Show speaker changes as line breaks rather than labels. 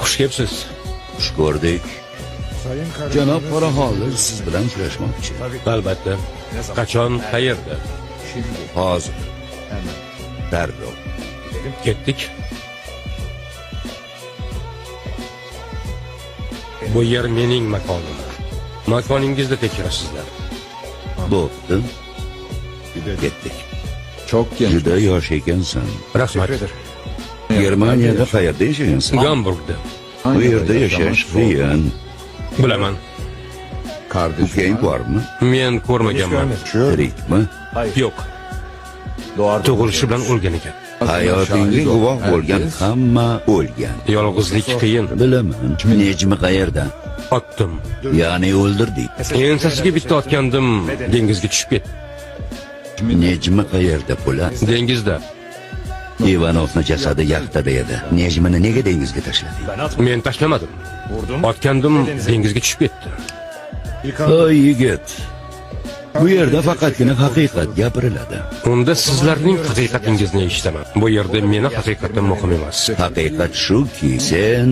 Xush kelibsiz.
Xush ko'rdik. Janob Qoraxonli siz bilan uchrashmoqchi.
Albatta. Qachon, qayerda?
Hozir. Darrov.
Ketdik. Bu yer mening makonim. Makoningizda tekirasizlar.
Bo'pti. Ketdik.
Çok genç.
Juda yosh ekansan.
Rahmat.
Germaniyada qayerda yashagansan?
Gamburgda.
Bu yerda yashash qiyin.
Bilaman.
Kardeş.
Ukang bormi?
Men ko'rmaganman.
Tirikmi?
Yo'q. Tug'ilishi bilan o'lgan ekan.
Hayotingga guvoh bo'lgan hamma o'lgan.
Yolg'izlik qiyin.
Bilaman. Nejmi qayerda?
Otdim.
Ya'ni o'ldirdik.
Ensasiga bitta otgandim, dengizga tushib ketdi.
Nejmi qayerda Po'lat?
Dengizda.
Ivanovning jasadi yaxtada edi. Nejmini nega dengizga tashlading?
Men tashlamadim. Otgandim, dengizga tushib ketdi.
Oy yigit. Bu yerda faqatgina haqiqat gapiriladi.
Unda sizlarning haqiqatingizni eshitaman. Bu yerda meni haqiqatim muhim emas.
Haqiqat shuki, sen